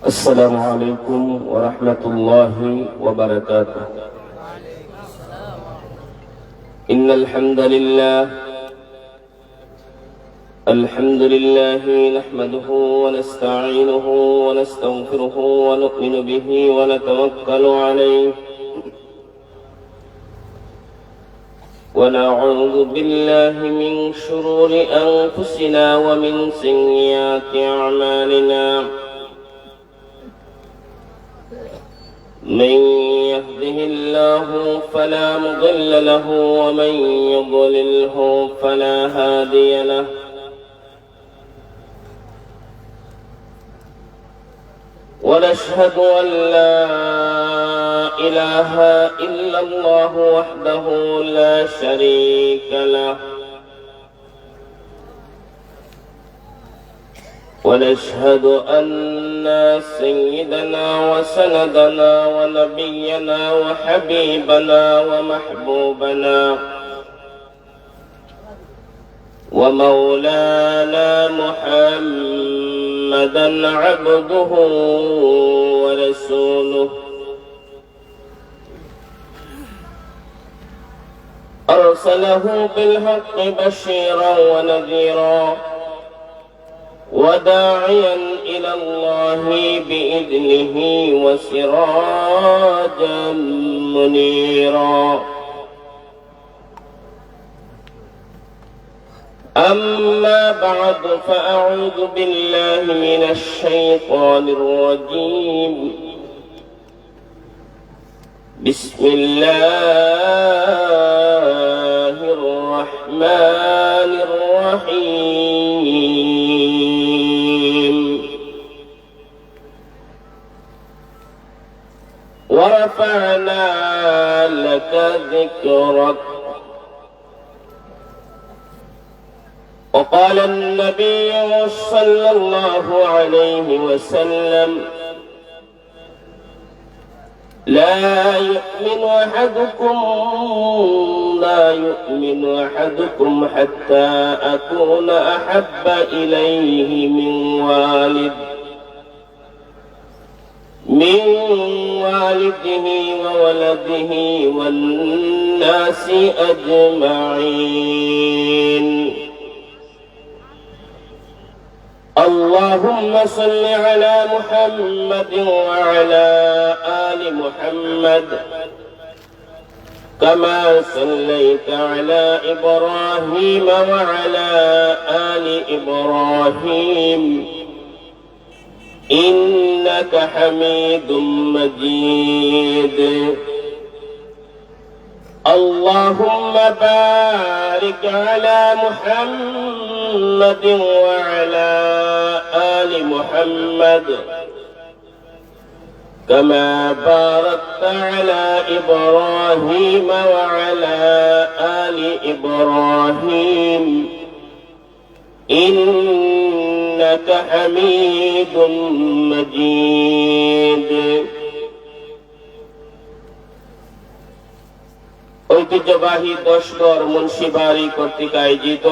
السلام عليكم ورحمة الله وبركاته. إن الحمد لله نحمده ونستعينه ونستغفره ونؤمن به ونتوكل عليه ونعوذ بالله من شرور أنفسنا ومن سيئات أعمالنا. من يهده الله فلا مضل له ومن يضلله فلا هادي له. ونشهد أن لا إله إلا الله وحده لا شريك له. ونشهد أن سيدنا وسندنا ونبينا وحبيبنا ومحبوبنا ومولانا محمدا عبده ورسوله أرسله بالحق بشيرا ونذيرا وداعيا إلى الله بإذنه وسراجا منيرا. أما بعد فأعوذ بالله من الشيطان الرجيم. بسم الله الرحمن الرحيم. ورفعنا لك ذكرك. وقال النبي صلى الله عليه وسلم: لا يؤمن أحدكم حتى أكون أحب إليه من والده وولده والناس أجمعين. اللهم صل على محمد وعلى آل محمد كما صليت على إبراهيم وعلى آل إبراهيم إنك حميد مجيد. اللهم بارك على محمد وعلى آل محمد كما باركت على إبراهيم وعلى آل إبراهيم إنك حميد مجيد. ঐতিহ্যবাহী দশগড় মুন্সিবাড়ি কর্তৃক আয়োজিত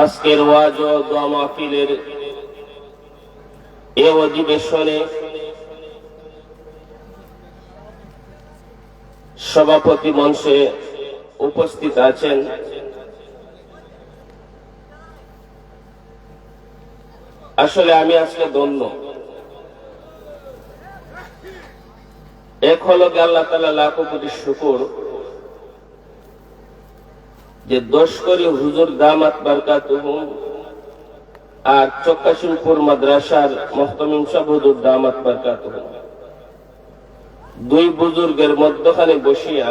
আজকের ওয়াজ ও দোয়া মাহফিলের এই অধিবেশনে সভাপতি মঞ্চে উপস্থিত আছেন আসলে আমি আজকে ধন্য। এক হলো আল্লাহ তাআলা লাখো কোটি শুকর যে দশকরি হুজুর দামাত বারকাতুহু আর চক্কাশিমপুর মাদ্রাসার মুহতামিম সাহেব হুজুর দামাত বারকাতুহু দুই বুজুর্গের মধ্যখানে বসিয়া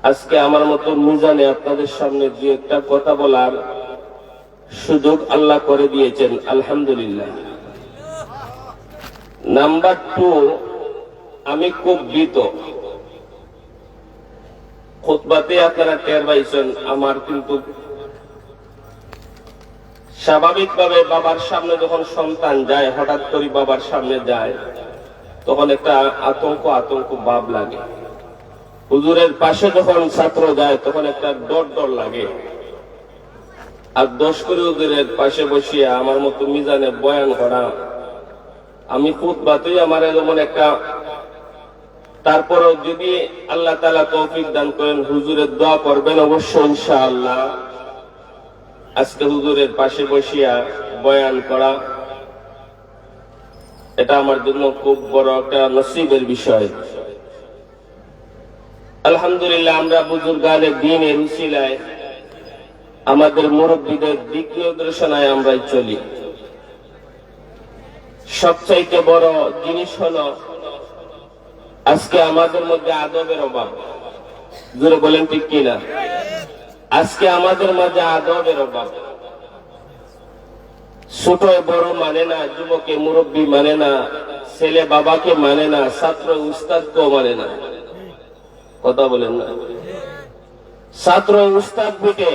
আজকে আমার মতো মিজানে আপনাদের সামনে যে একটা কথা বলার সুযোগ আল্লাহ করে দিয়েছেন, আলহামদুলিল্লাহ। নাম্বার 2, আমি খুব ভীত। খুতবাতে আপনারা টের পাইছেন আমার কিন্তু স্বাভাবিকভাবে বাবার সামনে যখন সন্তান যায়, হঠাৎ করে বাবার সামনে যায়, তখন একটা আতঙ্ক ভাব লাগে। হুজুরের পাশে যখন ছাত্র যায় তখন একটা ডর লাগে। আর 10 করে হুজুরের পাশে বসিয়ে আমার মতো মিজানে বয়ান করা, আমি খুতবাতেই আমার এমন একটা, তারপরও যদি আল্লাহ তাআলা তৌফিক দান করেন হুজুরের দোয়া করবেন অবশ্যই ইনশাআল্লাহ। আজকে হুজুরের পাশে বসিয়া বয়ান করা, এটা আমার জন্য খুব বড় একটা নসিবের বিষয়। আলহামদুলিল্লাহ, আমরা বুজুর্গানে দ্বীনের উসিলায় আমাদের মুরব্বীদের দিক নির্দেশনায় আমরাই চলি। সবচাইতে বড় জিনিস হলো আজকে আমাদের মধ্যে আদবের অভাব। জোরে বলেন ঠিক কিনা? আজকে আমাদের মাঝে আদবের অভাব। ছোট বড় মানে না, যুবকে মুরব্বী মানে না, ছেলে বাবাকে মানে না, ছাত্র উস্তাদকেও মানে না। কথা বলেন না? ছাত্র উস্তাদ পিটে,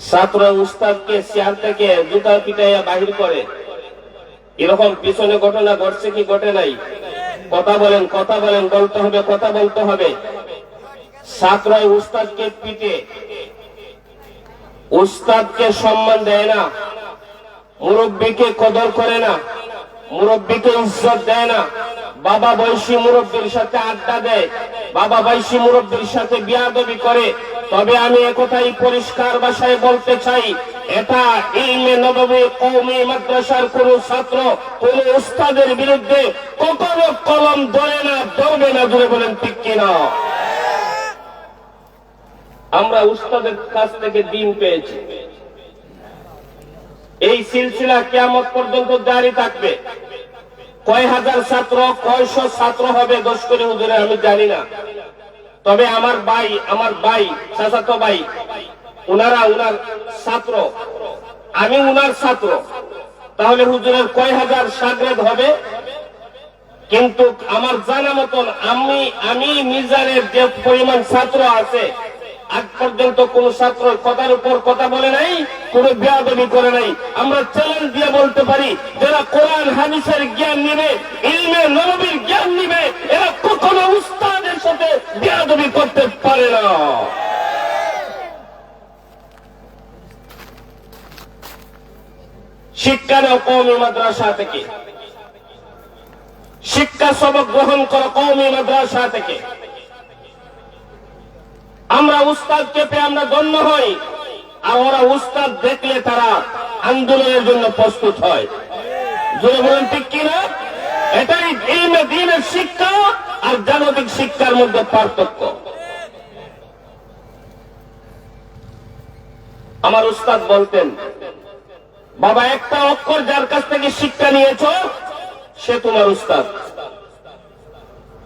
ছাত্র উস্তাদকে চেয়ার থেকে জুতা পিটাইয়া বাহির করে। এরকম পিছনে ঘটনা ঘটছে কি ঘটে নাই? কথা বলেন, কথা বলেন, বলতে হবে, কথা বলতে হবে। ছাত্র উস্তাদকে পিটে, উস্তাদকে সম্মান দেয় না, মুরব্বীকে কদর করে না, মুরব্বীকে ইজ্জত দেয় না, বাবা বয়সী মুরব্বীর সাথে আড্ডা দেয়, বাবা বয়সী মুরব্বীর সাথে বিয়াদবি করে। তবে আমি একথাই পরিষ্কার ভাষায় বলতে চাই, এটা ইলমে নববী কওমি মাদ্রাসার কোন ছাত্র কোন উস্তাদের বিরুদ্ধে কখনো কলম ধরে না, ধরবে না। জোরে বলেন ঠিক কিনা? আমরা উস্তাদের কাছ থেকে দিন পেয়েছি। এই সিলসিলা কিয়ামত পর্যন্ত জারি থাকবে। কয় হাজার ছাত্র, কয়শো ছাত্র হবে 10 করে হুজুরে আমি জানি না। তবে আমার ভাই চাচাতো ভাই, উনার ছাত্র, আমি উনার ছাত্র। তাহলে হুজুরের কয় হাজার শাগরেদ হবে? কিন্তু আমার জানা মতন আমি মিজানের যে পরিমাণ ছাত্র আছে, আজ পর্যন্ত কোন ছাত্র কথার উপর কথা বলে নাই, কোন বেয়াদবি করে নাই। আমরা চ্যালেঞ্জ দিয়ে বলতে পারি, যারা কোরআন হাদিসের জ্ঞান নিবে, ইলমে নববীর জ্ঞান নিবে, এরা কখনো উস্তাদের সাথে বেয়াদবি করতে পারে না। শিক্ষা নাও কওমি মাদ্রাসা থেকে, শিক্ষা সবক গ্রহণ করো কওমি মাদ্রাসা থেকে। আমরা উস্তাদকে পেয়ে আমরা ধন্য হই, আর ওরা উস্তাদ দেখলে তারা আন্দোলনের জন্য প্রস্তুত হয়। জোরে বলেন ঠিক কিনা? এটাই ইলমে দ্বীনের শিক্ষা আর জাগতিক শিক্ষার মধ্যে পার্থক্য। আমার উস্তাদ বলতেন, বাবা একটা অক্ষর যার কাছ থেকে শিক্ষা নিয়েছ সে তোমার উস্তাদ।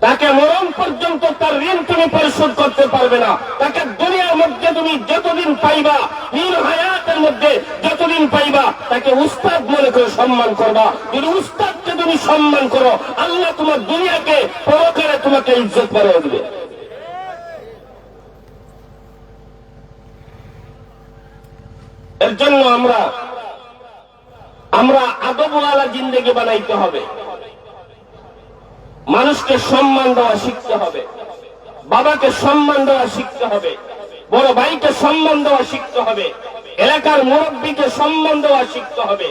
তাকে মরণ পর্যন্ত তার ঋণ তুমি পরিশোধ করতে পারবে না। তাকে দুনিয়ার মধ্যে তুমি যতদিন পাইবা, নীল হায়াতের মধ্যে যতদিন পাইবা, তাকে উস্তাদ মনে করে সম্মান করবা। যদি উস্তাদকে তুমি সম্মান করো, আল্লাহ তোমার দুনিয়াকে পরকালে তোমাকে ইজ্জত বাড়িয়ে দিবে। এর জন্য আমরা আদবওয়ালা জিন্দেগি বানাইতে হবে। মানুষকে সম্মান দেওয়া শিখতে হবে, বাবাকে সম্মান দেওয়া শিখতে হবে, বড় ভাইকে সম্মান দেওয়া শিখতে হবে, এলাকার মুরব্বীকে সম্মান দেওয়া শিখতে হবে,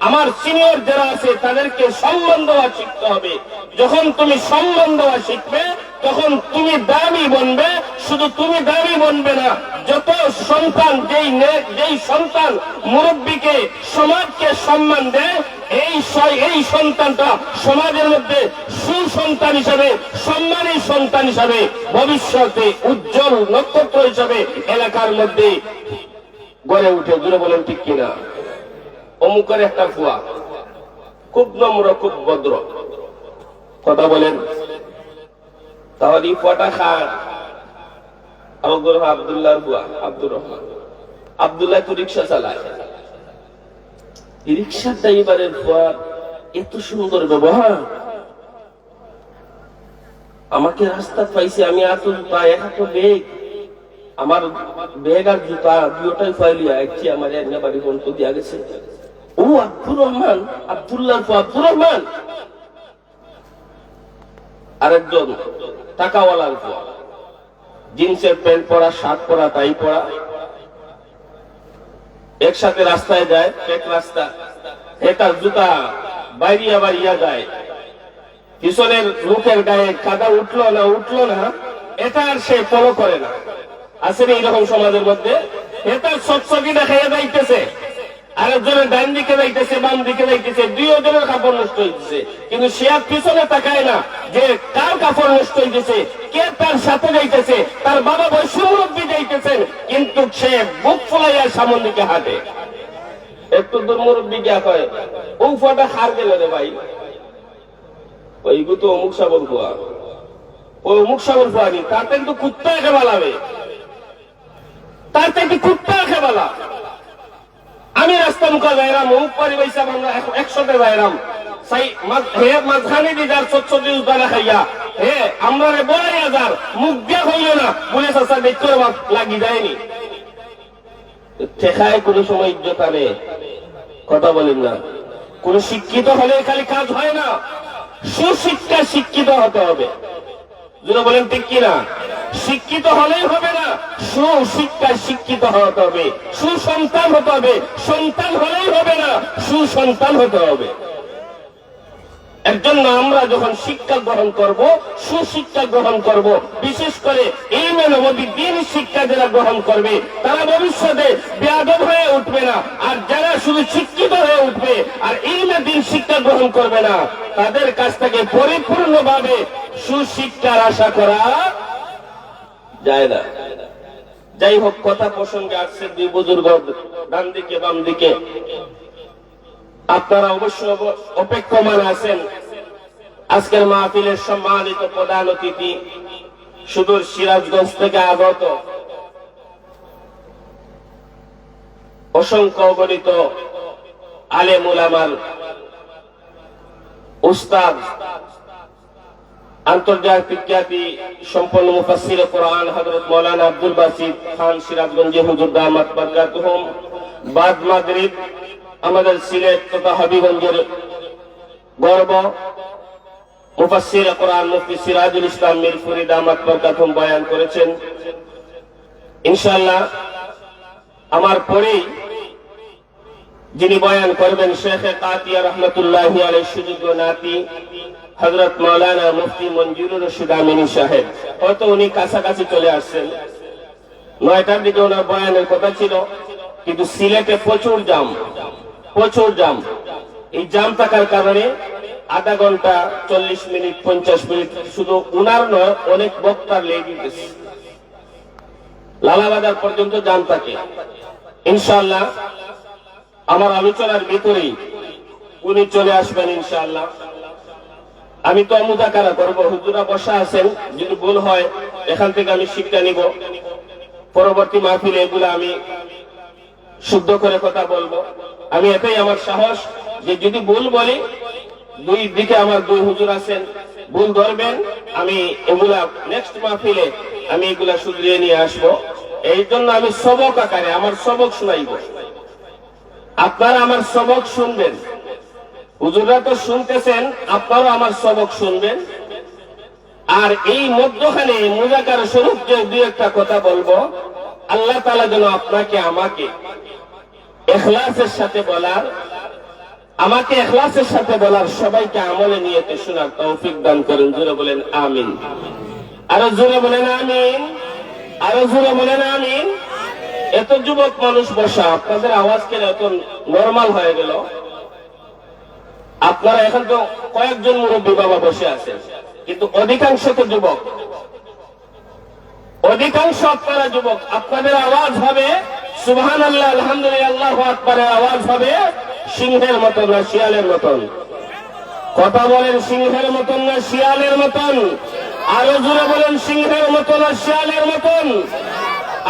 আমার সিনিয়র যারা আছে তাদেরকে সম্মান দেওয়া শিখতে হবে। যখন তুমি সম্মান দেওয়া শিখবে, তখন তুমি দামি বনবে। শুধু তুমি দামি বনবে না, যত সন্তান যেই সন্তান মুরব্বীকে, সমাজকে সম্মান দেয়, এই সন্তানটা সমাজের মধ্যে সুসন্তান হিসাবে, সম্মানী সন্তান হিসাবে, ভবিষ্যতে উজ্জ্বল নক্ষত্র হিসাবে এলাকার মধ্যে গড়ে উঠে। জুড়ে বলেন ঠিক কিনা? অমুকের একটা ফুয়া, খুব নম্র, খুব ভদ্র। কথা বলেন? তাহলে এই ফুয়াটা খান আব্দুল্লাহর বুয়া, আব্দুর রহমান। আব্দুল্লাহ তো রিক্সা চালায়। রিক্সার ড্রাইভারের ফুয়ার এত সুন্দর ব্যবহার। আমাকে রাস্তা পাইছে, আমি এত জুতা, এক হাতে বেগ, আমার বেগ আর জুতা দুটাই ফাইলিয়া একটি আমার এনে বাড়ি বন্ধ দিয়া গেছে। ও আব্দুর রহমান, আব্দুল্লাহর ফুয়া আব্দুর রহমান। আরেকজন টাকাওয়ালার ফুয়া, জিন্সের প্যান্ট পরা, শার্ট পরা, টাই পরা, একসাথে রাস্তায় যায়, এক রাস্তা, তার জুতা বাইরিয়া বাইরিয়া যায়, পিছনের লোকের গায়ে কাদা উঠলো না এটা আর সে ফলো করে না। আসেনি এইরকম সমাজের মধ্যে? এটা সচ্ছকি দেখাইয়া যাইতেছে, আরেকজনের ডান দিকে যাইতেছে, বাম দিকে যাইতেছে, দুইজনের কাপড় নষ্ট হইতেছে, কিন্তু সে আর পিছনে তাকায় না যে কার কাপড় নষ্ট হইতেছে, কে তার সাথে যাইতেছে, তার বাবা বয়স মুরব্বী যাইতেছেন, কিন্তু সে বুক ফোলাইয়া সামন দিকে হাঁটে। একটু দূর মুরব্বী গিয়া কয়, ও ফটা খার গেল রে ভাই, ওইগু তো অমুক সাবর খোয়া, ওই অমুক সাবর খোয়ানি, তার কিন্তু কুত্তা একে বালাবে, তার থেকে কুত্তা একে বালা। আমি রাস্তা মুখা যাইরাম, অমুক পরিবেশে আমরা 100তে যাইরাম, হে মাঝখানে দিদার স্বচ্ছ দিন খাইয়া হে আমরা রে বড়াই হাজার মুখ দিয়া হইল না বলে চাষা দেখতে লাগি যায়নি। ঠেকায় কোন সময় ইজ্জত আনে, কথা বলেন না। কোন শিক্ষিত হলে খালি কাজ হয় না, সুশিক্ষা শিক্ষিত হতে হবে। যেটা বলেন ঠিক কিনা? শিক্ষিত হলেই হবে না, সুশিক্ষা শিক্ষিত হতে হবে, সুসন্তান হতে হবে, সন্তান হলেই হবে না, সুসন্তান হতে হবে। এর জন্য আমরা যখন শিক্ষা গ্রহণ করব, সুশিক্ষা গ্রহণ করব, বিশেষ করে এই মানবী দিন শিক্ষা যারা গ্রহণ করবে তারা ভবিষ্যতে বেয়াদব হয়ে উঠবে না। আর যারা শুধু শিক্ষিত হয়ে উঠবে আর ইলমে দিন শিক্ষা গ্রহণ করবে না, তাদের কাছ থেকে পরিপূর্ণভাবে সুশিক্ষার আশা করা যায় না। যাই হোক, কথা প্রসঙ্গে আসছে দুই বুজুর্গ ডান দিকে বাম দিকে, আপনারা অবশ্য অপেক্ষমান আছেন। আজকের মাহফিলের সম্মানিত প্রধান অতিথি সুদূর সিরাজগঞ্জ থেকে আগত অসংখ্য অগণিত আলেম উলামার উস্তাদ, আন্তর্জাতিক খ্যাতি সম্পন্ন মুফাসসিরে কোরআন হযরত মাওলানা আব্দুল বাসিত খান সিরাজগঞ্জে হুজুর দামাত বারকাতুহুম, বাদ মাগরিব আমাদের সিলেট তথা হবিগঞ্জের গর্ব মুফাসসিরে কোরআন মুফতি সিরাজুল ইসলাম মিরপুরি দামাত বারকাতুহুম বয়ান করেছেন। ইনশাআল্লাহ আমার পরেই যিনি বয়ান করবেন শেখে কাতিয়া রহমতুল্লাহি আলাইহি সুযোগ্য নাতি হযরত মাওলানা মুফতি মঞ্জুরুর রশিদ আমিনী সাহেব। হয়তো উনি কাছাকাছি চলে আসছেন, 9টার দিকে ওনার বয়ানের কথা ছিল, কিন্তু সিলেটে প্রচুর জাম। এই জাম থাকার কারণে আধা ঘন্টা 40 মিনিট 50 মিনিট শুধু উনার নয়, অনেক বক্তার লেগে গেছে, লালাবাজার পর্যন্ত জাম থাকে। ইনশাআল্লাহ আমার আলোচনার ভিতরেই উনি চলে আসবেন ইনশাআল্লাহ। আমি তো মুযাকারা করব, হুজুরা বসা আছেন, যদি ভুল হয় এখান থেকে আমি শিক্ষা নিব, পরবর্তী মাহফিলে এগুলো আমি শুদ্ধ করে কথা বলবো। আমি এটাই আমার সাহস যে যদি ভুল বলি, দুই দিকে আমার দুই হুজুর আছেন, ভুল ধরবেন, আমি এগুলা নেক্সট মাহফিলে আমি এগুলা শুধরিয়ে নিয়ে আসবো। এই জন্য আমি সবক আকারে আমার সবক শুনাইব, আপনারা আমার সবক শুনবেন। হুজুররা তো শুনতেছেন, আপনারাও আমার সবক শুনবেন। আর এই মধ্যখানে মুযাকারা স্বরূপ যে দুই একটা কথা বলবো, আল্লাহ তাআলা যেন আপনাকে আমাকে ইখলাসের সাথে বলার সবাইকে আমলে নিয়েতে শোনার তৌফিক দান করেন। জোরে বলেন আমিন, আরো জোরে বলেন আমিন, আরো জোরে বলেন আমিন। এত যুবক মানুষ বসা, আপনাদের আওয়াজ কেন এত নরমাল হয়ে গেল? আপনারা এখন তো কয়েকজন মুরব্বী বাবা বসে আছেন, কিন্তু অধিকাংশ তো যুবক, অধিকাংশ আপনারা যুবক। আপনাদের আওয়াজ হবে সুবহানাল্লাহ, আলহামদুলিল্লাহ, আল্লাহু আকবারের আওয়াজ হবে সিংহের মতন না শিয়ালের মতন? কথা বলেন, সিংহের মতন না শিয়ালের মতন? আরো জোরে বলেন, সিংহের মতন না শিয়ালের মতন?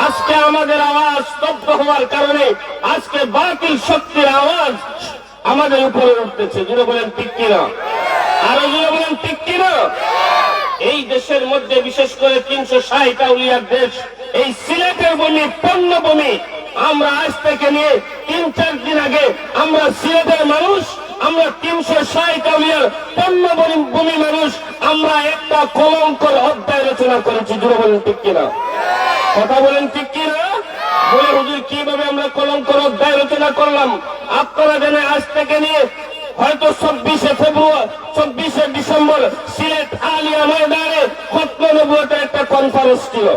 আজকে আমাদের আওয়াজ স্তব্ধ হওয়ার কারণে আজকে বাতিল শক্তির আওয়াজ আমাদের উপরে উঠতেছে। জোরে বলেন ঠিক কিনা? আরো জোরে বলেন ঠিক কিনা? এই দেশের মধ্যে বিশেষ করে 360 আউলিয়ার দেশ, এই সিলেটের ভূমি পণ্যভূমি। আমরা আজ থেকে নিয়ে 3-4 দিন আগে আমরা সিলেটের মানুষ, আমরা 360 আউলিয়ার পণ্যভূমি মানুষ, আমরা একটা কলঙ্কর অধ্যায় রচনা করেছি। জোরে বলেন ঠিক কিনা? কথা বলেন ঠিক কিনা? বলে হুজুর কিভাবে আমরা কলঙ্কের অধ্যায় রচনা করলাম। আপনারা জানেন আজ থেকে নিয়ে হয়তো 24শে ডিসেম্বর সিলেট আলিয়া ময়দানে খতম নবুয়তের একটা কনফারেন্স ছিল।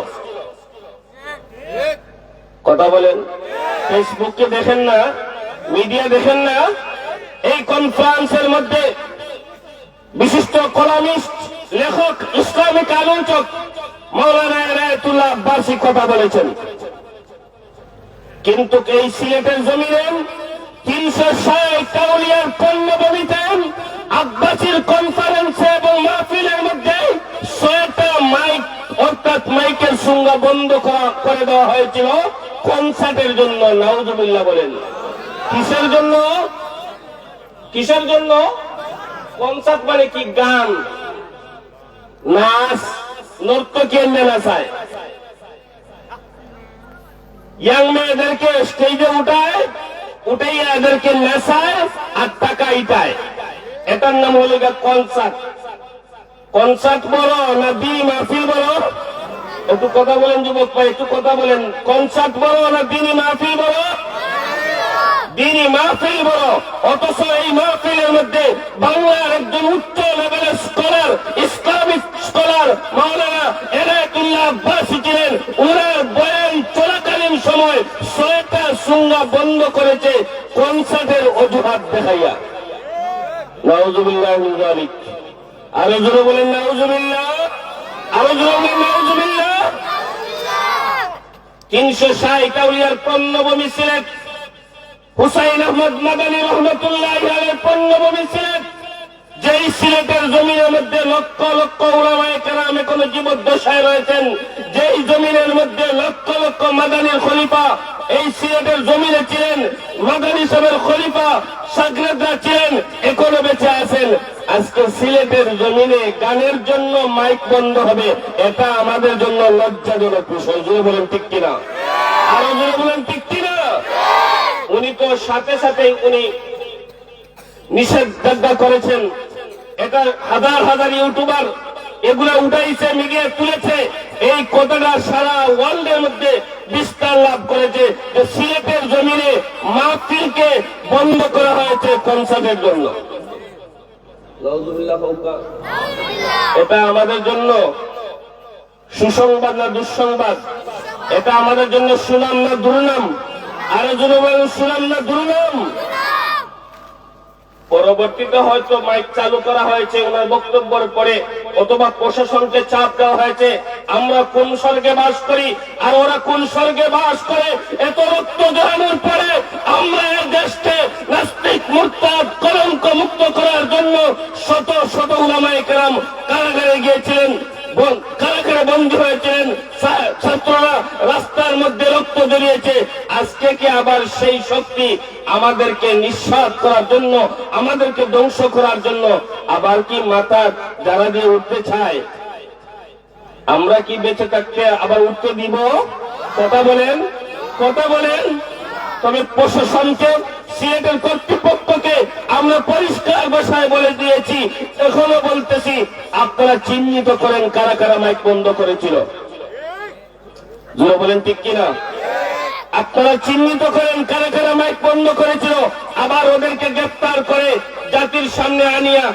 কথা বলেন, ফেসবুকে দেখেন না, মিডিয়া দেখেন না? এই কনফারেন্সের মধ্যে বিশিষ্ট কলামিস্ট, লেখক, ইসলামিক আলোচক মাওলানা এনায়েতুল্লাহ আব্বাসী কথা বলেছেন। কিন্তু এই সিলেটের জমিনে 360 আউলিয়ার পণ্যভূমিতে আব্বাসীর কনফারেন্সে এবং মাহফিলের মধ্যে 6টা মাইক অর্থাৎ মাইকের সংজ্ঞা বন্ধ করে দেওয়া হয়েছিল কনসার্টের জন্য। নাউজুবিল্লাহ বলেন। কিসের জন্য? কিসের জন্য? কনসার্ট মানে কি? গান, নাচ, নর্তকী নাচায়, ইয়াং মেয়েদেরকে স্টেজে উঠাই এদেরকে নেশায় আর টাকা ইটায়। এটার নাম হলো কনসার্ট। কনসার্ট বলো না দিনী মাহফিল বলো? একটু কথা বলেন যুবক ভাই, একটু কথা বলেন। কনসার্ট বলো না দিনী মাহফিল বলো? দিনী মাহফিল বলো। অথচ এই মাহফিলের মধ্যে বাংলার একজন উচ্চ লেভেলের স্কলার, ইসলামিক স্কলার মাওলানা এনায়েতুল্লাহ আব্বাসী ছিলেন। ওনার বয়ান চলাকালীন সময় 6টা সংজ্ঞা বন্ধ করেছে কনসার্টের অজুহাত দেখাইয়া। নাউজুবিল্লাহ মিন যালিক। আরো জোরে বলেন নাউজুবিল্লাহ, আরো জোরে বলেন নাউজুবিল্লাহ। 360 আউলিয়ার পণ্যভূমি সিলেট, হুসাইন আহমদ মাদানী রহমতুল্লাহ আলাইহির পণ্যভূমি সিলেট। যেই সিলেটের জমিনের মধ্যে লক্ষ লক্ষ উলামায়ে কেরাম এখনো জীবদ্দশায় রয়েছেন, যেই জমিনের মধ্যে লক্ষ লক্ষ মাদানীর খলিফা এই সিলেটের জমিনে ছিলেন, মাদানী সাহেবের খলিফা শাগরেদরা ছিলেন, এখনো বেঁচে আছেন। আজকে সিলেটের জমিনে গানের জন্য মাইক বন্ধ হবে, এটা আমাদের জন্য লজ্জাজনক বিষয়। জোরে বলেন ঠিক কিনা? আরো জোরে বলেন ঠিক কিনা? উনি তো সাথে সাথে উনি নিষেধাজ্ঞা করেছেন। এটা হাজার হাজার ইউটিউবার এগুলা উঠাইছে, মিডিয়া তুলেছে। এই কথাটা সারা ওয়ার্ল্ডের মধ্যে বিস্তার লাভ করেছে যে সিলেটের জমিনে মাহফিলকে বন্ধ করা হয়েছে কনসার্টের জন্য। এটা আমাদের জন্য সুসংবাদ না দুঃসংবাদ? এটা আমাদের জন্য সুনাম না দুর্নাম? আরো জোরে বলেন সুনাম না দুর্নাম? পরবর্তীতে হয়তো মাইক চালু করা হয়েছে ওনার বক্তব্যের পরে, অথবা প্রশাসনকে চাপ দেওয়া হয়েছে আমরা কোন স্বর্গে বাস করি আর ওরা কোন স্বর্গে বাস করে। এত রক্ত জড়ানোর পরে আমরা এই দেশকে নাস্তিক, মুরতাদ, কলঙ্ক মুক্ত করার জন্য শত শত উলামায়ে কেরাম কারাগারে গিয়েছিলেন, কারাগারে বন্দী হয়েছিলেন, ছাত্ররা রাস্তার মধ্যে রক্ত জড়িয়েছে। আজকে কি আবার সেই শক্তি আমাদেরকে নিঃশ্বাস করার জন্য, আমাদেরকে ধ্বংস করার জন্য আবার কি মাথা যারা দিয়ে উঠতে চায়? আমরা কি বেঁচে থাকতে আবার উঠতে দিব? কথা বলেন, কথা বলেন। তবে প্রশাসনকে, সিলেটের কর্তৃপক্ষকে আমরা পরিষ্কার ভাষায় বলে দিয়েছি, এখনো বলতেছি, আপনারা চিহ্নিত করেন কারা কারা মাইক বন্ধ করেছিল। জোরে বলেন ঠিক কিনা? আপনারা চিহ্নিত করেন কারা কারা মাইক বন্ধ করেছিল, আবার ওদেরকে গ্রেফতার করে জাতির সামনে আনিয়া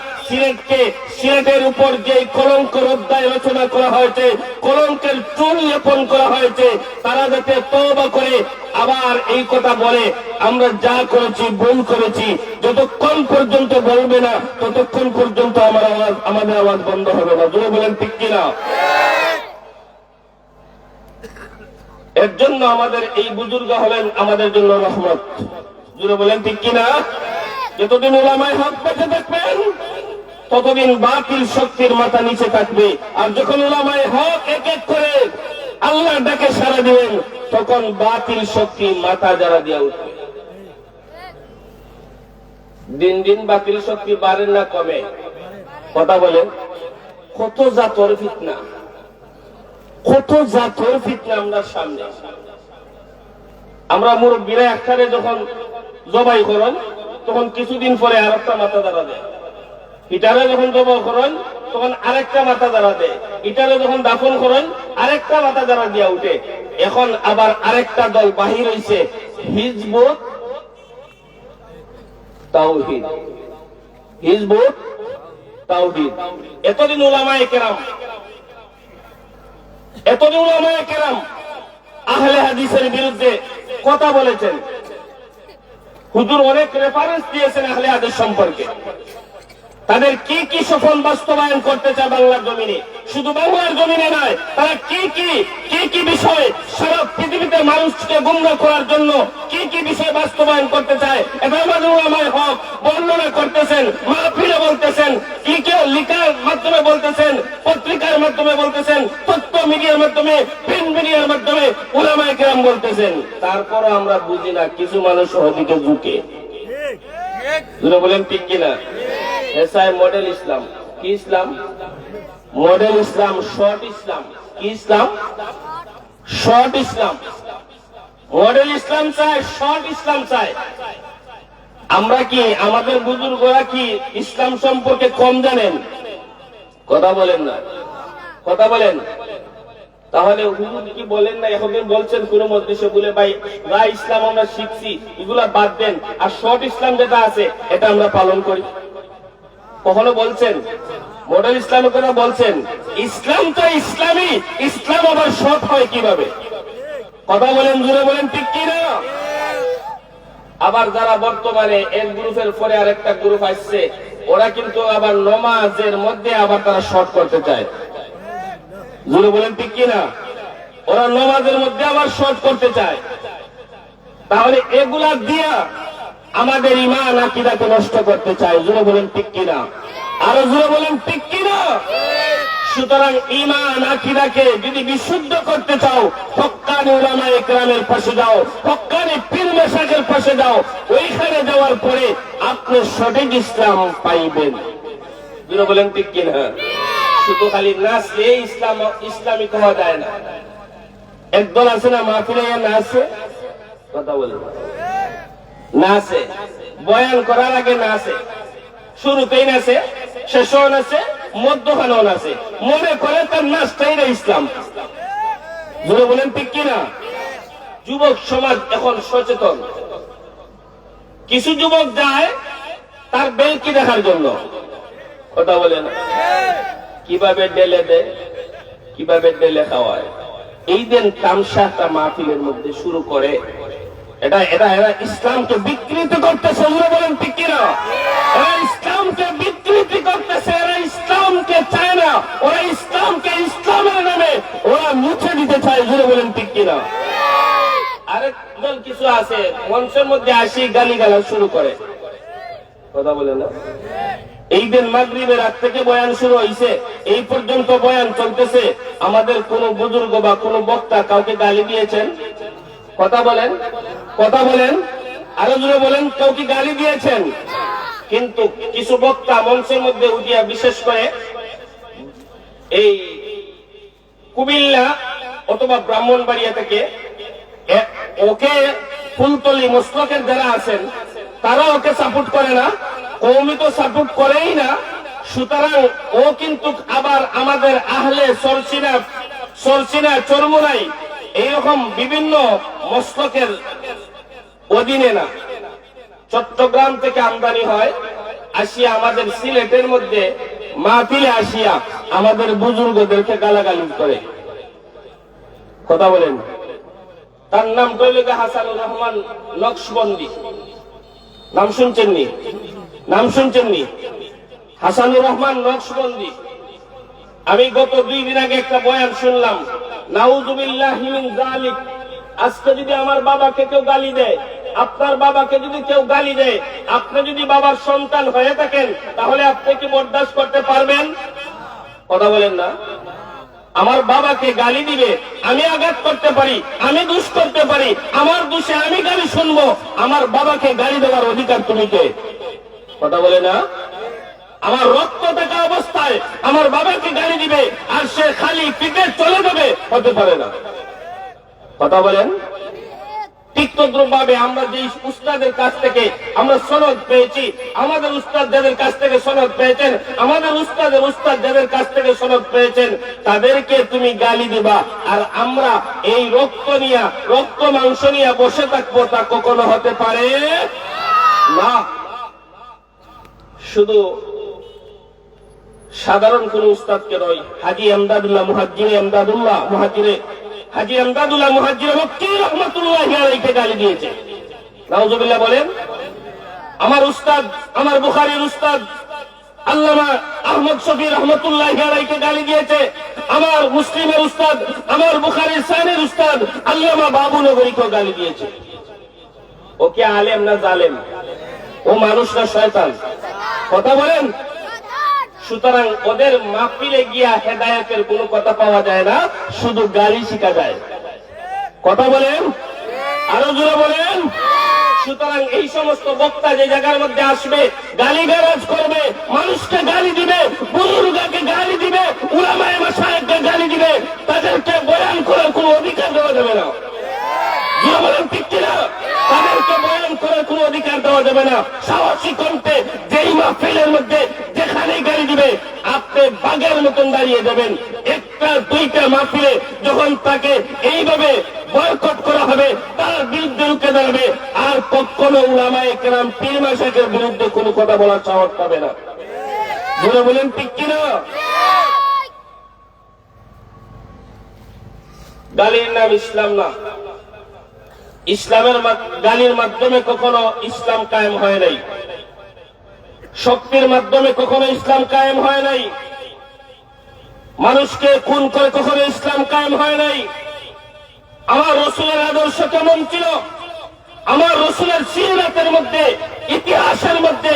সিলেটের উপর যে কলঙ্কের অধ্যায় রচনা করা হয়েছে, কলঙ্কের চুল লেপন করা হয়েছে, তারা যাতে তওবা করে আবার এই কথা বলে আমরা যা করেছি ভুল করেছি। যতক্ষণ পর্যন্ত বলবে না ততক্ষণ পর্যন্ত আমাদের আওয়াজ বন্ধ হবে না। জোরে বলেন ঠিক কিনা? এর জন্য আমাদের এই বুজুর্গ হলেন আমাদের জন্য রহমত। জোরে বলেন ঠিক কিনা? যতদিন উলামায়ে হক বেঁচে থাকবেন ততদিন বাতিল শক্তির মাথা নিচে থাকবে। আর যখন উলামায়ে হক এক এক করে আল্লাহর ডাকে সাড়া দিবেন তখন বাতিল শক্তি মাথা যারা দিয়া উঠবে। দিন দিন বাতিল শক্তি বাড়ে না কমে? কথা বলেন। কত জাতর ফিতনা, কত জাতর ফিতনা আমরা সামনে। আমরা মুরব্বীরা একসাথে যখন জবাই করেন তখন কিছুদিন পরে আরেকটা মাথা দাঁড়া দেয়। ইটারে যখন জবাই করেন তখন আরেকটা মাথা দাঁড়া দেয়। ইটারে যখন দাফন করেন আরেকটা মাথা দাঁড়া দিয়া উঠে। এখন আবার আরেকটা দল বাহির হইছে, হিজবুত তাওহীদ। হিজবুত তাওহীদ। এতদিন উলামায়ে কেরাম আহলে হাদিসের বিরুদ্ধে কথা বলেছেন, হুজুর অনেক রেফারেন্স দিয়েছেন আহলে হাদিস সম্পর্কে। তাদের কি কি সফল বাস্তবায়ন করতে চায় বাংলার জমিনে, শুধু বাংলার জমিনে নয়, তারা কি কি বিষয় সারা পৃথিবীতে মানুষকে গুমরাহ করার জন্য কি কি বিষয় বাস্তবায়ন করতে চায়, এটা আমাদের উলামায়ে হক বর্ণনা করতেছেন, মাহফিলে বলতেছেন, কি কেউ লিখার মাধ্যমে বলতেছেন, পত্রিকার মাধ্যমে বলতেছেন, তথ্য মিডিয়ার মাধ্যমে, প্রিন্ট মিডিয়ার মাধ্যমে উলামায়ে কেরাম বলতেছেন। তারপরও আমরা বুঝি না, কিছু মানুষ ওদিকে ঝুঁকে। বলেন ঠিক কিনা? এসআই মডেল ইসলাম, কি ইসলাম? মডেল ইসলাম, শর্ট ইসলাম। কি ইসলাম? শর্ট ইসলাম। মডেল ইসলাম চায়, শর্ট ইসলাম চায়। আমরা কি, আমাদের বুজুর্গরা কি ইসলাম সম্পর্কে কম জানেন? কথা বলেন না, কথা বলেন। তাহলে হুজুর কি বলেন না, এখন বলছেন কোন মজলিসে বলে, ভাই যা ইসলাম আমরা শিখছি এগুলা বাদ দেন, আর শর্ট ইসলাম যেটা আছে এটা আমরা পালন করি। কখনো বলছেন? মডেল ইসলামের কথা বলছেন। ইসলাম তো ইসলামী, ইসলাম আবার শর্ট হয় কিভাবে? কথা বলেন, জুড়ে বলেন, ঠিক কিনা? আবার যারা বর্তমানে এক গ্রুপের পরে আরেকটা গ্রুপ আসছে, ওরা কিন্তু আবার নমাজের মধ্যে আবার তারা শর্ট করতে চায়। জুড়ে বলেন, ঠিক কিনা? ওরা নমাজের মধ্যে আবার শর্ট করতে চায়। তাহলে এগুলা দিয়া আমাদের ঈমান আকীদাকে নষ্ট করতে চায়। জুড়ে বলেন, ঠিক কিনা? আরো জুড়ে বলেন, ঠিক কিনা? সুতরাং ঈমান আকীদাকে যদি বিশুদ্ধ করতে চাও, হক্কানি উলামায়ে কেরামের পাশে যাও, হক্কানি পীর মেশায়েখের পাশে যাও। ওইখানে যাওয়ার পরে আপনি সঠিক ইসলাম পাইবেন। জুড়ে বলেন, ঠিক কিনা? শুধু খালি নাচলে ইসলাম ইসলামিক হওয়া যায় না। একদল আছে না মাহফিলে নাচে, কথা বলেন, নাচে, বয়ান করার আগে নাচে, শুরুতেই নাচে, শেষও নাচে, মধ্যখানেও নাচে, মনে করে তার নাচটাই ইসলাম। জুড়ে বলেন, ঠিক কিনা? যুবক সমাজ এখন সচেতন। কিছু যুবক যায় তার বেলকি দেখার জন্য, কথা বলে না, কিভাবে ডেলে দেয়, কিভাবে ডেলে খাওয়ায়। এই দিন তামসাটা মাহফিলের মধ্যে শুরু করে। এরা ইসলামকে বিকৃতি করতেছে। বলেন, ঠিক কিনা? এরা ইসলামকে বিকৃতি করতেছে, এরা ইসলামকে চায় না, ওরা ইসলামকে ইসলামের নামে ওরা মুছে দিতে চায়। জুড়ে বলেন, ঠিক কিনা? আরেক দল কিছু আছে মঞ্চের মধ্যে আসি গালিগালাজ শুরু করে, কথা বলে না। এই দিন মাগরিবের রাত থেকে বয়ান শুরু হয়েছে, এই পর্যন্ত বয়ান চলতেছে। আমাদের কোন বুজুর্গ বা কোন বক্তা কাউকে গালি দিয়েছেন? কথা বলেন, কথা বলেন, আরো জোরে বলেন, কাউকে গালি দিয়েছেন? কিন্তু কিছু বক্তা মঞ্চের মধ্যে উঠিয়া, বিশেষ করে এই কুমিল্লা অথবা ব্রাহ্মণবাড়িয়া থেকে, ওকে ফুলতলি মসলকের যারা আছেন তারা ওকে সাপোর্ট করে না, কওমি তো সাপোর্ট করেই না। সুতরাং ও কিন্তু আবার আমাদের আহলে সরসিনা চরমুনাই এইরকম বিভিন্ন মসলকের অধীনে না, চট্টগ্রাম থেকে আমদানি হয়, আসিয়া আমাদের সিলেটের মধ্যে মাহফিলে আসিয়া আমাদের বুজুর্গদেরকে গালাগালি করে। কথা বলেন। তার নাম দৈলকে হাসানুর রহমান নকশবন্দি। নাম শুনছেননি? নাম শুনছেননি? হাসানুর রহমান নকশবন্দি। আমি গত 2 দিন আগে একটা বয়ান শুনলাম, নাউযুবিল্লাহি মিন যালিক। আজকে যদি আমার বাবাকে কেউ গালি দেয়, আপনার বাবাকে যদি কেউ গালি দেয়, আপনি যদি বাবার সন্তান হয়ে থাকেন, তাহলে আপনি কি বরদাস্ত করতে পারবেন? কথা বলেন না। আমার বাবাকে গালি দিবে, আমি আঘাত করতে পারি, আমি দোষ করতে পারি, আমার দোষে আমি গালি শুনবো, আমার বাবাকে গালি দেওয়ার অধিকার তুমি কে? কথা বলে না। আমার রক্ত থাকা অবস্থায় আমার বাবাকে গালি দিবে আর সে খালি পিঠে চলে যাবে, হতে পারে না। কথা বলেন, ঠিক তদ্রুপভাবে আমরা যে উস্তাদের কাছ থেকে আমরা সনদ পেয়েছি, আমাদের উস্তাদ যাদের কাছ থেকে সনদ পেয়েছেন, আমাদের উস্তাদের উস্তাদ যাদের কাছ থেকে সনদ পেয়েছেন, তাদেরকে তুমি গালি দিবা, আর আমরা এই রক্ত নিয়ে, রক্ত মাংস নিয়ে বসে থাকবো, তা কখনো হতে পারে না। শুধু সাধারণ কোন উস্তাদকে নয়, হাজী এমদাদুল্লাহ মুহাজ্জিরে এমদাদুল্লাহ মুহাজ্জিরে হাজী এমদাদুল্লাহ মুহাজ্জির মক্কি রাহমাতুল্লাহি আলাইহি গালি দিয়েছে। নাউজুবিল্লাহ বলেন। আমার উস্তাদ, আমার বুখারীর উস্তাদ আল্লামা আহমদ শফি রাহমাতুল্লাহি আলাইহি গালি দিয়েছে। আমার মুসলিমের উস্তাদ, আমার বুখারীর সানির উস্তাদ আল্লামা বাবু নগরীকে গালি দিয়েছে। ও কি আলেম না জালেম? ও মানুষ না শয়তান? কথা বলেন। সুতরাং ওদের মাহফিলে গিয়া হেদায়েতের কোনো কথা পাওয়া যায় না, শুধু গালি শিখা যায়। কথা বলেন, আরো জোরে বলেন। সুতরাং এই সমস্ত বক্তা যে জায়গার মধ্যে আসবে, গালিগালাজ করবে, মানুষকে গালি দিবে, বুজুর্গকে গালি দিবে, উলামায়ে মাশায়েখকে গালি দিবে, তাদেরকে বয়ান করার কোনো অধিকার দেওয়া যাবে না। জোরে বলেন ঠিক কিনা? তাদেরকে বয়ান করার কোনো অধিকার দেওয়া যাবে না। সাহসী কণ্ঠে যেই মাহফিলের মধ্যে যেখানেই গালি দিবে, আপনি বাঘের মতন দাঁড়িয়ে যাবেন। একটা দুইটা মাহফিলে যখন তাকে এইভাবে বয়কট করা হবে, তার বিরুদ্ধে রুখে দাঁড়াবে, আর কখনো উলামায়ে কেরাম পীর মাশায়েখের বিরুদ্ধে কোনো কথা বলার সাহস পাবে না। জোরে বলেন ঠিক কিনা? গালির নাম ইসলাম না। ইসলামের গালির মাধ্যমে কখনো ইসলাম কায়েম হয় নাই, শক্তির মাধ্যমে কখনো ইসলাম কায়েম হয় নাই, মানুষকে খুন করে কখনো ইসলাম কায়েম হয় নাই। আমার রসুলের আদর্শ কেমন ছিল? আমার রসুলের সিরাতের মধ্যে, ইতিহাসের মধ্যে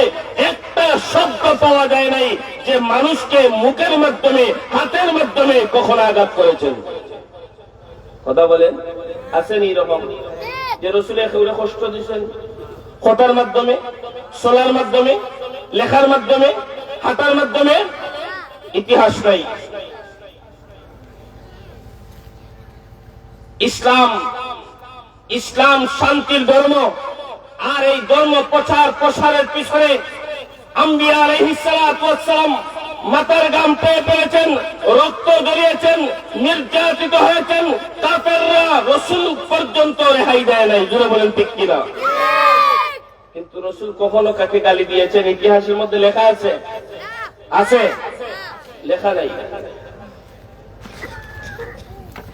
একটা শব্দ পাওয়া যায় নাই যে মানুষকে মুখের মাধ্যমে, হাতের মাধ্যমে কখনো আঘাত করেছেন। কথা বলেন, আছেন এইরকম যে রসুলের কেউরে কষ্ট দিচ্ছেন? কথার মাধ্যমে, চলার মাধ্যমে, লেখার মাধ্যমে, হাঁটার মাধ্যমে? ইতিহাস নাই। ইসলাম, ইসলাম শান্তির ধর্ম, আর এই ধর্ম প্রচার প্রসারের পিছনে আম্বিয়া আলাইহিস সালাতু ওয়াস সালাম মাথার ঘাম পেয়ে ফেলেছেন, রক্ত ঝরিয়েছেন, নির্যাতিত হয়েছেন, কাফেররা রসুল পর্যন্ত রেহাই দেয় নাই। জোরে বলেন ঠিক কিনা? কিন্তু রসুল কখনো কাকে গালি দিয়েছেন ইতিহাসের মধ্যে লেখা আছে? আছে? লেখা নাই।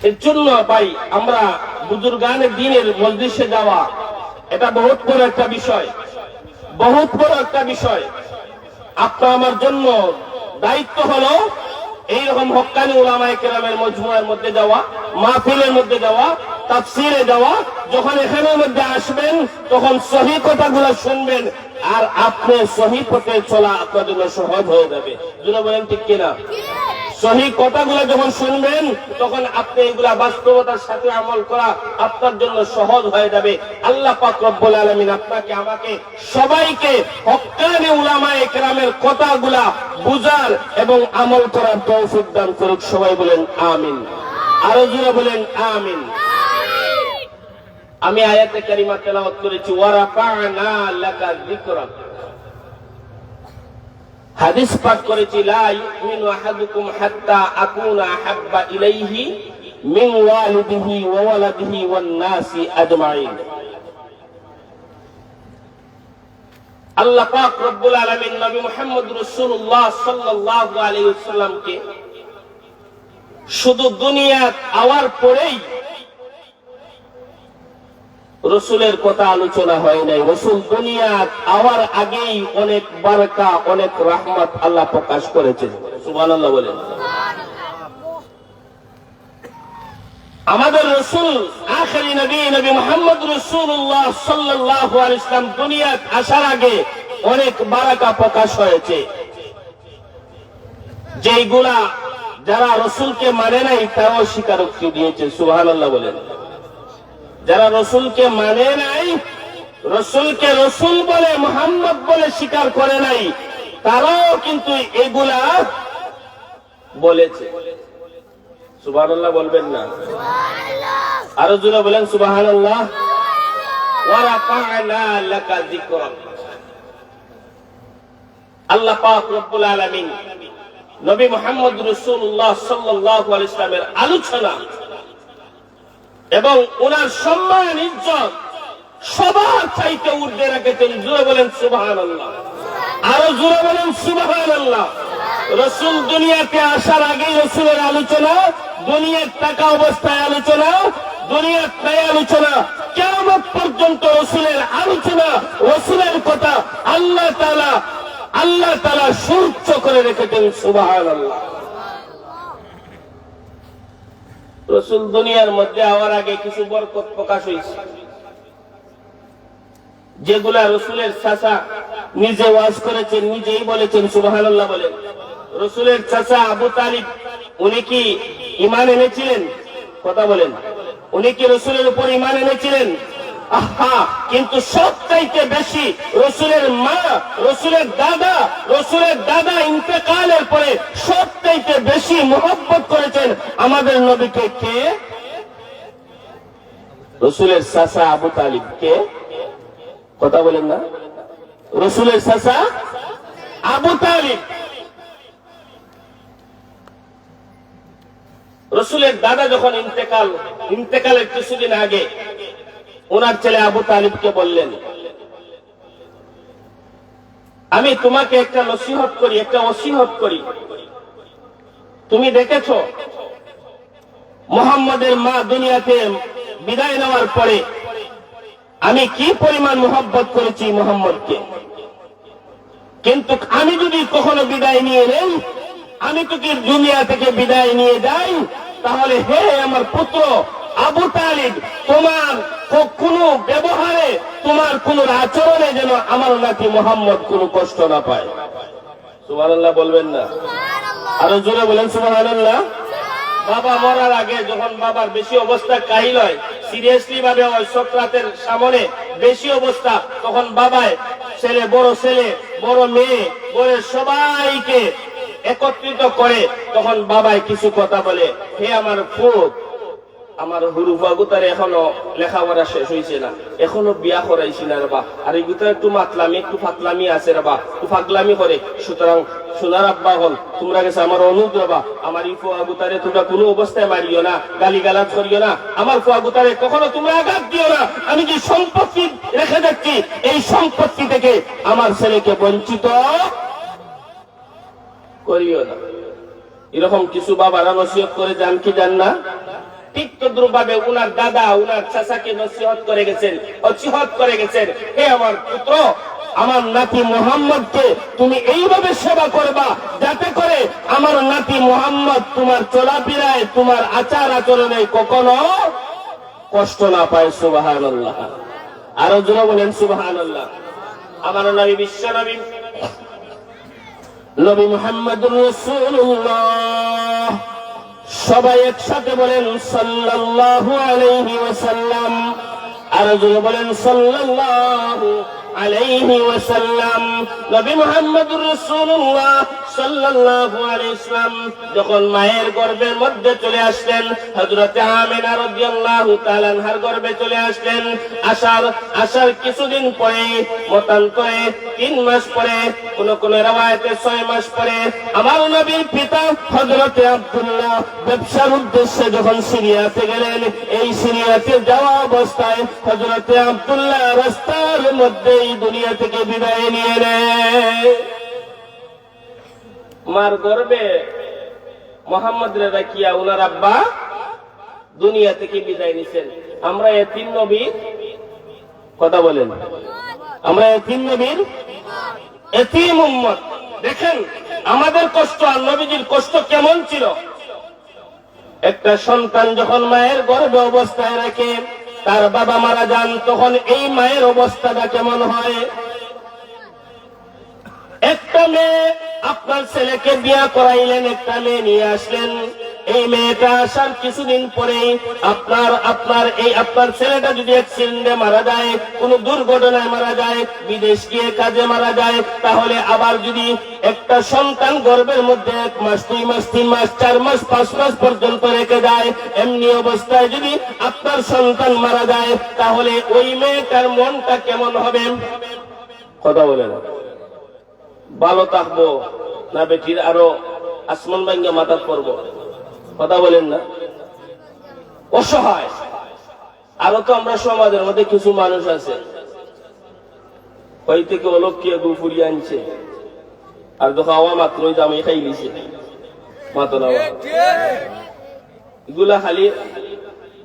এর জন্য ভাই, আমরা বুজুর্গানে দ্বীনের মজলিসে যাওয়া, এটা বহুত বড় একটা বিষয়, বহুত বড় একটা বিষয়। আপনার আমার জন্য দায়িত্ব হলো এইরকম হক্কানি উলামায়ে কেরামের মজমুয়ার মধ্যে যাওয়া, মাহফিলের মধ্যে যাওয়া, তাফসীরে যাওয়া। যখন এখানের মধ্যে আসবেন, তখন সহিহ কথাগুলো শুনবেন, আর আপনি সহিহ পথে চলা আপনার জন্য সহজ হয়ে যাবে। জোরে বলেন ঠিক কিনা? সহিহ কথাগুলো যখন শুনবেন, তখন আপনি এগুলা বাস্তবতার সাথে আমল করা আপনার জন্য সহজ হয়ে যাবে। আল্লাহ পাক রব্বুল আলামিন আপনাকে, আমাকে, সবাইকে হক্কানি উলামায়ে কেরামের কথাগুলা বুঝার এবং আমল করার তৌফিক দান করুক। সবাই বলেন আমিন। আরো জোরে বলেন আমিন। আমি আয়াতে কারিমা তেলাওয়াত করেছি, ওয়া রাফা'না লাকা যিকরাক। হাদিস পাঠ করেছি, লা ইউমিনু আহাদুকুম হাত্তা আকুনা আহাব্বা ইলাইহি মিন ওয়ালিদিহি ওয়া ওয়ালাদিহি ওয়ান নাসি আজমাইন। আল্লাহ পাক রব্বুল আলামিন নবী মুহাম্মদ রাসূলুল্লাহ সাল্লাল্লাহু আলাইহি ওয়াসাল্লামকে শুধু দুনিয়াত আওয়ার পরেই রসুলের কথা আলোচনা হয় নাই। রসুল দুনিয়াত আওয়ার আগেই অনেক বারাকা, অনেক রহমত আল্লাহ প্রকাশ করেছেন। সুবহানাল্লাহ বলেন। আমাদের রসুল আখেরি নবী, নবী মুহাম্মদ রাসূলুল্লাহ সাল্লাল্লাহু আলাইহি ওয়াসাল্লাম দুনিয়াত আসার আগে অনেক বারাকা প্রকাশ হয়েছে, যেইগুলা যারা রসুলকে মানে নাই তারাও স্বীকারোক্তি দিয়েছে। সুবহানাল্লাহ বলেন। যারা রসুলকে মানে নাই, রসুলকে রসুল বলে, মুহাম্মদ বলে স্বীকার করে নাই, তারাও কিন্তু এগুলা বলেছে। সুবহানাল্লাহ বলবেন না? আরো জোরে বলেন সুবহানাল্লাহ। ওয়া রাফা'না লাকা যিকরাক। আল্লাহ পাক রব্বুল আলামিন নবী মুহাম্মদ রাসূলুল্লাহ সাল্লাল্লাহু আলাইহি ওয়াসাল্লামের আলোচনা এবং ওনার সম্মান ইজ্জত সবার চাইতে ঊর্ধ্বে রেখেছেন। জোরে বলেন সুবহানাল্লাহ, আরো জোরে বলেন সুবহানাল্লাহ। রাসূল দুনিয়াতে আসার আগে রাসূলের আলোচনা, দুনিয়ার টাকা অবস্থায় আলোচনা, দুনিয়ার ন্যায় আলোচনা, কিয়ামত পর্যন্ত রাসূলের আলোচনা, রাসূলের কথা আল্লাহ তাআলা সুউচ্চ করে রেখেছেন। সুবহানাল্লাহ। রাসূল দুনিয়ার মধ্যে আওয়ার আগে কিছু বরকত প্রকাশ হয়েছে, যেগুলা রাসূলের চাচা নিজে ওয়াজ করেছেন, নিজেই বলেছেন। সুবহানাল্লাহ বলেন। রাসূলের চাচা আবু তালিব উনি কি ঈমান এনেছিলেন? কথা বলেন। উনি কি রাসূলের উপর ঈমান এনেছিলেন? আহা, কিন্তু সবচাইতে বেশি রাসূলের মা, রাসূলের দাদা ইন্তেকালের পরে সবচাইতে বেশি মহব্বত করেছেন আমাদের নবীকে। কে? রাসূলের চাচা আবু তালিব। কে? কথা বলেন না। রাসূলের চাচা আবু তালিব। রাসূলের দাদা যখন ইন্তেকালের কিছুদিন আগে ওনার ছেলে আবু তালিবকে বললেন, আমি তোমাকে একটা নসিহত করি, একটা ওসিয়ত করি। তুমি দেখেছো মুহাম্মদের মা দুনিয়াতে বিদায় নেওয়ার পরে আমি কি পরিমাণ মোহব্বত করেছি মুহাম্মদকে, কিন্তু আমি যদি কখনো বিদায় নিয়ে নেই, আমি তোকে দুনিয়া থেকে বিদায় নিয়ে যাই, তাহলে হে আমার পুত্র আবু তালিব, তোমার কোন ব্যবহারে, তোমার কোন আচরণে যেন আমার নাতি মুহাম্মদ কোন কষ্ট না পায়। সুবহানাল্লাহ বলবেন না? আরো জোরে বলেন সুবহানাল্লাহ। বাবা মরার আগে যখন বাবার বেশি অবস্থা কাহিল হয়, সিরিয়াসলি ভাবে হয়, সক্রাতের সামনে বেশি অবস্থা, তখন বাবায় ছেলে বড় মেয়ে বলে সবাইকে একত্রিত করে, তখন বাবায় কিছু কথা বলে, হে আমার পুত, আমার হুরুফা গুতারে এখনো লেখাপড়া শেষ হয়েছে না, এখনো বিয়া করাইছি না রে বা, আর এই গুতারে একটু মাতলামি একটু ফাতলামি আছে রে বা, একটু ফাগলামি করে, সুতরাং সোনার আব্বা হল তোমরা গেছে আমার অনুরোধ বাবা, আমার এই ফুয়া গুতারে তোমরা কোনো অবস্থায় মারিও না, গালিগালাজ করিও না, আমার ফুয়া গুতারে কখনো তোমরা আঘাত দিও না, আমি যে সম্পত্তি রেখে যাচ্ছি এই সম্পত্তি থেকে আমার ছেলেকে বঞ্চিত করিও না। এরকম কিছু বাবারা নসিহত করে যান কি যান না? ঠিক তদ্রুপভাবে উনার দাদা উনার চাচাকে নসিহত করে গেছেন, হে আমার পুত্র, আমার নাতি মুহাম্মদকে তুমি এইভাবে সেবা করবা যাতে করে আমার নাতি মুহাম্মদ তোমার চলাফেরায়, তোমার আচার আচরণে কখনো কষ্ট না পায়। সুবহানাল্লাহ। আরো জোরে বলেন সুবহানাল্লাহ। আমার নবী বিশ্ব নবী মুহাম্মদুর রাসূলুল্লাহ, সবাই একসাথে বলেন সাল্লাল্লাহু আলাইহি ওয়াসাল্লাম। আর জোরে বলেন সাল্লাল্লাহু আলাইহি ওয়াসাল্লাম। নবী মুহাম্মদুর রাসূলুল্লাহ সাল্লাল্লাহু আলাইহি ওয়াসাল্লাম যখন মায়ের গর্ভের মধ্যে চলে আসলেন, হযরতে আমিনা রাদিয়াল্লাহু তাআলা আনহার গর্ভে চলে আসলেন। আসার কিছুদিন পরে, মতান্তরে 3 মাস পরে, কোন রওয়ায়াতে 6 মাস পরে আমার নবীর পিতা হযরতে আব্দুল্লাহ ব্যবসার উদ্দেশ্যে যখন সিরিয়াতে গেলেন, এই সিরিয়াতে যাওয়া অবস্থায় হযরতে আব্দুল্লাহ রাস্তার মধ্যে এই দুনিয়া থেকে বিদায় নিয়ে নেয়। মার গর্বে মোহাম্মদ রেজা কিয়া উনার আব্বা দুনিয়া থেকে বিদায় নিছেন। আমরা এতিম নবীর কথা বলেন, আমরা এতিম নবীর এতিম উম্মত। দেখেন আমাদের কষ্ট আর নবীজির কষ্ট কেমন ছিল। একটা সন্তান যখন মায়ের গর্ভে অবস্থায় রাখে, তার বাবা মারা যান, তখন এই মায়ের অবস্থাটা কেমন হয়। একটা মেয়ে আপনার ছেলেকে বিয়া করাইলেন, একটা মেয়ে নিয়ে আসলেন। এই মেয়েটা আসার কিছুদিন পরেই আপনার ছেলেটা যদি অ্যাক্সিডেন্টে মারা যায়, কোন দুর্ঘটনায় মারা যায়, বিদেশ গিয়ে কাজে মারা যায়, তাহলে আবার যদি একটা সন্তান গর্ভের মধ্যে 1 মাস 2 মাস 3 মাস 4 মাস 5 মাস পর্যন্ত রেখে যায়, এমনি অবস্থায় যদি আপনার সন্তান মারা যায়, তাহলে ওই মেয়েটার মনটা কেমন হবে? কথা বলে না, ভালো থাকবো না বেটির আরো আসমান ভাঙ্গা মাথা পড়বো? কথা বলেন না। অসহায়। আরো তো আমরা সমাজের মধ্যে কিছু মানুষ আছে, ওই থেকে অলক্ষিয়া গুফুরি আনছে, আর তো খাওয়া মাত্রই দামে খাই দিছে মাতো না। এগুলা খালি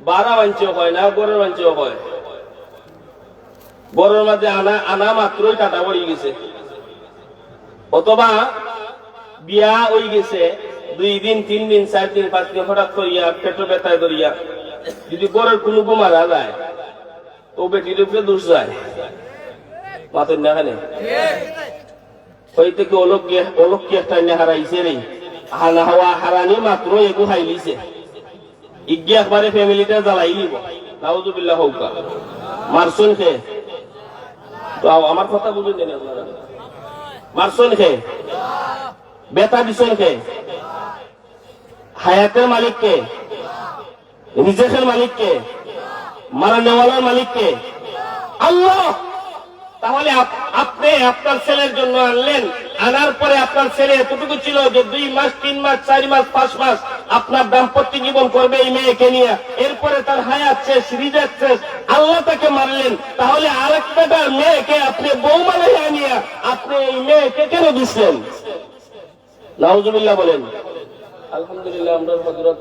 বারা বাঞ্চেও হয় না, গরের বাঞ্চেও হয়। বড়ের মাঝে আনা মাত্রই কাটা পড়ে গেছে, অথবা বিয়া হয়ে গেছে 2 দিন 3 দিন 4 দিন 5 দিন হঠাৎ করিয়া পেটো ব্যথায় ধরিয়া যদি বরের কোনো মারা যায়, ও বেটির উপরে দোষ যায়। মাতের না খানে ওই থেকে অলক্ষী একটা হারাইছে রে, হানা হওয়া হারানি মাত্র এগু খাই লিছে, ইজ্ঞে একবারে ফ্যামিলিটা জ্বালাই লিব। নাউযুবিল্লাহ হৌকা। মারসুন খে তো আমার কথা বুঝুন জানি আপনারা, মারসুন খে, বেতা দিছেন খে, হায়াতের মালিক কে? রিজেকের মালিক কে? মারা নেওয়ালার মালিক কে? আল্লাহ। তাহলে আপনি আপনার ছেলের জন্য আনলেন, আনার পরে আপনার ছেলে এতটুকু ছিল যে 2 মাস 3 মাস 4 মাস 5 মাস আপনার দাম্পত্য জীবন করবে এই মেয়েকে নিয়ে, এরপরে তার হায়াত শেষ, রিজেক শেষ, আল্লাহ তাকে মারলেন। তাহলে আরেকটা মেয়েকে আপনি বউ বানাইয়া নিয়ে আপনি এই মেয়েকে কেন দিচ্ছেন? নাউযুবিল্লাহ বলেন। আলহামদুলিল্লাহ, আমরা হযরত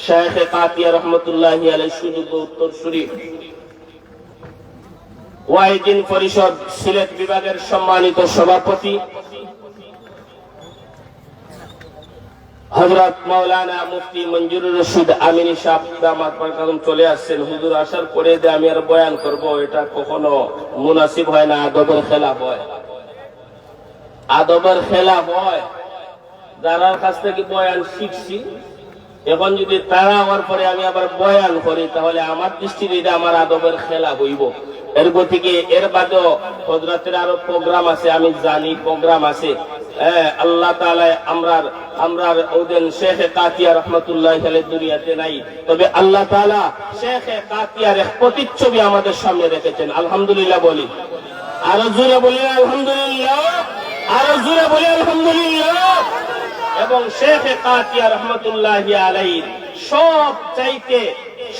শেখ কাতিয়া রহমাতুল্লাহি আলাইহি সুযোগ্য উত্তরসূরি, ওয়াইদিন পরিষদ সিলেট বিভাগের সম্মানিত সভাপতি হযরত মাওলানা মুফতি মঞ্জুরুর রশিদ আমিনী সাহেব দামাত বরকাতুম চলে আসছেন। হুজুর আসার পরে যে আমি আর বয়ান করব, এটা কখনো মুনাসিব হয় না, আদবের খেলাফ হয়। আদবের খেলাফ হয়। যারার কাছ থেকে বয়ান শিখছি, এখন যদি তারা হওয়ার পরে আমি আবার বয়ান করি, তাহলে আমার দৃষ্টিতে এটা আমার আদবের খেলাফ হইব। এর গতিকে এর বাদেও হযরতের আরো প্রোগ্রাম আছে, আমি জানি প্রোগ্রাম আছে। আল্লাহ তাআলা আমরার ওদের শেখ কাতিয়া রাহমাতুল্লাহি আলাইহি দুনিয়াতে নাই, তবে আল্লাহ তাআলা শেখ কাতিয়ার এক প্রতিচ্ছবি আমাদের সামনে রেখেছেন। আলহামদুলিল্লাহ বলি, আরো জোরে বলি আলহামদুলিল্লাহ, আরো জোরে বলি আলহামদুলিল্লাহ। এবং শেখ কাতিয়া রাহমাতুল্লাহি আলাইহি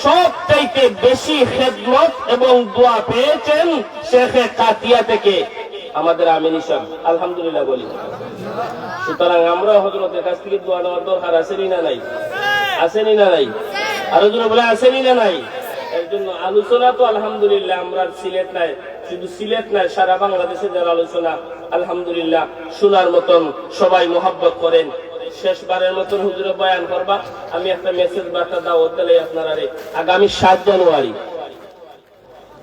সবচাইতে বেশি খেদমত এবং দোয়া পেয়েছেন শেখ কাতিয়া থেকে আমাদের আমিনী সাহেব। আলহামদুলিল্লাহ বলি। সুতরাং আমরা হযরতের কাছ থেকে দোয়া নেওয়ার দরকার আছেনি না নাই? আছেনি না নাই? আরো জোরে বলে আছেনি না নাই? এর জন্য আলোচনা তো আলহামদুলিল্লাহ আমরা সিলেট নাই, শুধু সিলেট নাই, সারা বাংলাদেশে যারা আলোচনা আলহামদুলিল্লাহ শোনার মতন সবাই মোহাব্বত করেন। শেষবারের মতন হুজুরে বয়ান করবা, আমি একটা মেসেজ বার্তা দাওয়াত দিলাই আপনারা আগামী 7 জানুয়ারি,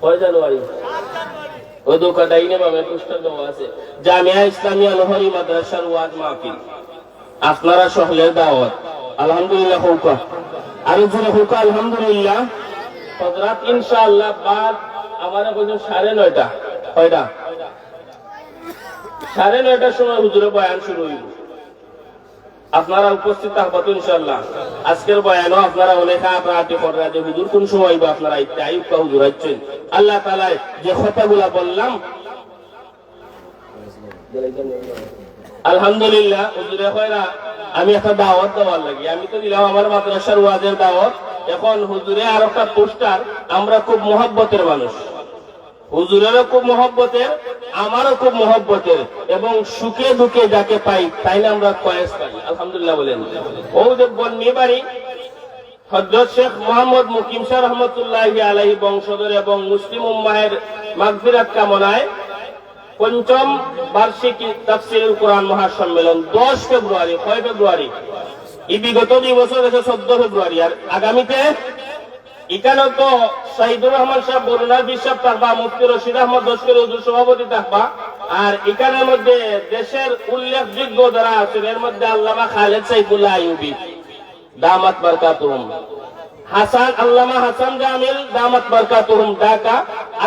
6 জানুয়ারি ওই দোকানটাই নেবা, পুস্তক দেওয়া আছে, জামিয়া ইসলামিয়া লোহরি মাদ্রাসার ওয়াজ মাহফিল, আপনারা সকলের দাওয়াত। আলহামদুলিল্লাহ হুকা, আরো জোরে হুকা আলহামদুলিল্লাহ। হযরত ইনশাআল্লাহ বাদ আমার কইছেন 9:30, কয়টা? 9:30টার সময় হুজুরে বয়ান শুরু হইব। আপনারা উপস্থিত থাকবেন ইনশাআল্লাহ। আজকের বয়ানও আপনারা অনেক আগ্রহ করেন যে হুজুর কোন সময় বা আপনারা আইয়ুব হুজুর আছেন। আল্লাহ তাআলা যে কথাগুলো বললাম আলহামদুলিল্লাহ, হুজুরে কয়রা আমি একটা দাওয়াত দেওয়ার লাগি, আমি তো দিলাম আমার মাদ্রাসার ওয়াজের দাওয়াত। এখন হুজুরে আর একটা পোস্টার, আমরা খুব মহব্বতের মানুষ, হুজুরেরও খুব মহব্বতের, আমারও খুব মহব্বতের, এবং সুখে দুঃখে যাকে পাই তাই না আমরা কয়েস পাই। আলহামদুলিল্লাহ বলেন। ও যে বন্নি বাড়ি হযরত শেখ মোহাম্মদ মুকিম শাহ রহমতুল্লাহি আলাইহি বংশধর এবং মুসলিম উম্মাহের মাগফিরাত কামনায় ৫ম বার্ষিকী তাফসীরুল কোরআন মহাসম্মেলন 10 ফেব্রুয়ারি, 6 ফেব্রুয়ারি, এই বিগত 2 বছর গেছে 14 ফেব্রুয়ারি, আর আগামীতে এখানে তো শহীদুর রহমান সাহেব বরুণার বিশ্বাস থাকবা, মুফতি রশিদ আহমদ লস্কর হুজুর সভাপতি থাকবা, আর এখানের মধ্যে দেশের উল্লেখযোগ্য যারা আছেন এর মধ্যে আল্লামা খালেদ সাইফুল্লাহ আইয়ুবী দামাত বারকাতুহুম, আল্লামা হাসান জামিল দামাত বারকাতুহুম ঢাকা,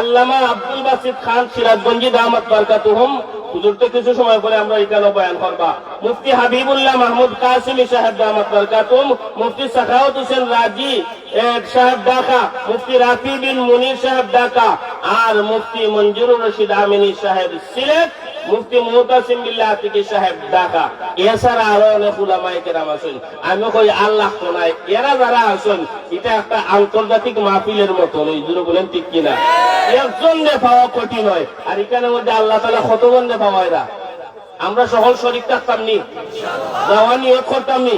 আল্লামা আব্দুল বাসিত খান সিরাজগঞ্জি দামাত বারকাতুহুম। হুজুর তো কিছু সময় পরে আমরা এখানে বয়ান করবা। মুফতি হাবিবুল্লাহ মাহমুদ কাসিমি সাহেব দামাত বারকাতুহুম, মুফতি সাখাওয়াত হোসেন রাজি সাহেব ঢাকা, মুফতি রাফি বিন মুনির সাহেব ঢাকা, আর মুফতি মঞ্জুরুর রশিদ আমিনী সাহেব সিলেট, মুফতি মুহতাসিম বিল্লাহ আতিকি সাহেব ঢাকা। এছাড়া আরো অনেক উলামায়ে কেরাম আছেন। আমি কই আল্লাহ তো নাই, এরা যারা আছেন এটা একটা আন্তর্জাতিক মাহফিলের মতো। ওই জন্য বলেন ঠিক কিনা? একজন রে পাওয়া কঠিন হয়, আর এখানের মধ্যে আল্লাহ তাআলা কতজন রে পাওয়া এরা। আমরা সকল শরীক থাকতাম নি, যাওয়া নিয়ত করতাম নি,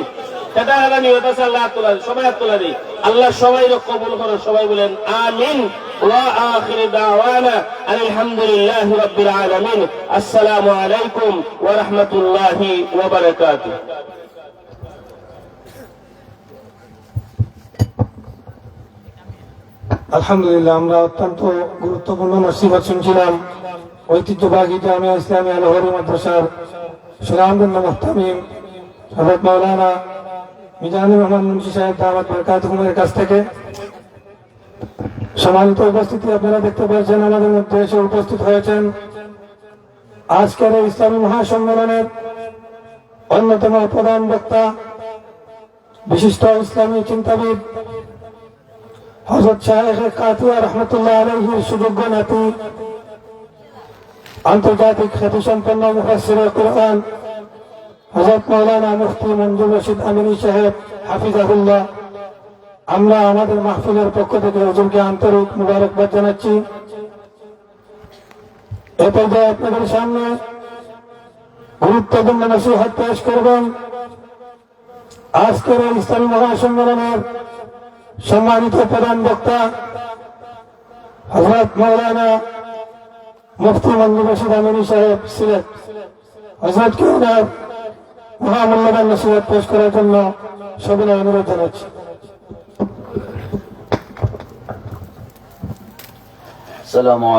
সেটা একটা নিয়ত আছে। আল্লাহ তোলা সবাই তোলা দিই, আল্লাহ সবাই কবুল করো। সবাই বলেন আমিন। وآخر دعوانا الحمد لله رب العالمين. السلام عليكم ورحمة الله وبركاته. আলহামদুলিল্লাহ, আমরা অত্যন্ত গুরুত্বপূর্ণ নসিহত শুনছিলাম ঐতিহ্যবাহী জামিয়া ইসলামিয়া লাহোরি মাদ্রাসার সুনামধন্য মুহতামিম হযরত মাওলানা মিজানুর রহমান মুন্সি সাহেব দামাত বারকাতুহুমের কাছ থেকে। সম্মানিত উপস্থিতি, আপনারা দেখতে পাচ্ছেন আমাদের মধ্যে এসে উপস্থিত হয়েছেন আজকের এই ইসলামী মহাসম্মেলনের অন্যতম প্রধান বক্তা, বিশিষ্ট ইসলামী চিন্তাবিদ হযরত শায়েখ কাতিয়া রহমতুল্লাহ আলাইহির সুযোগ্য নাতি, আন্তর্জাতিক খ্যাতিসম্পন্ন মুফাসসিরে কুরআন হযরত মাওলানা মুফতি মঞ্জুর রশিদ আমিনী সাহেব হাফিজাহুল্লাহ। আমরা আমাদের মাহফিলের পক্ষ থেকে হুজুরকে আন্তরিক মুবারকবাদ জানাচ্ছি। এ পর্যায়ে আপনাদের সামনে গুরুত্বপূর্ণ নসিহত পেশ করবেন আজকের এই ইসলামী মহাসম্মেলনের সম্মানিত প্রধান বক্তা হযরত মাওলানা মুফতি মঞ্জুর রশিদ আমিনী সাহেব সিলেট। হযরতকে ওনার মহামূল্যবান নসিহত পেশ করার জন্য সবিনয় অনুরোধ জানাচ্ছি। السلام عليكم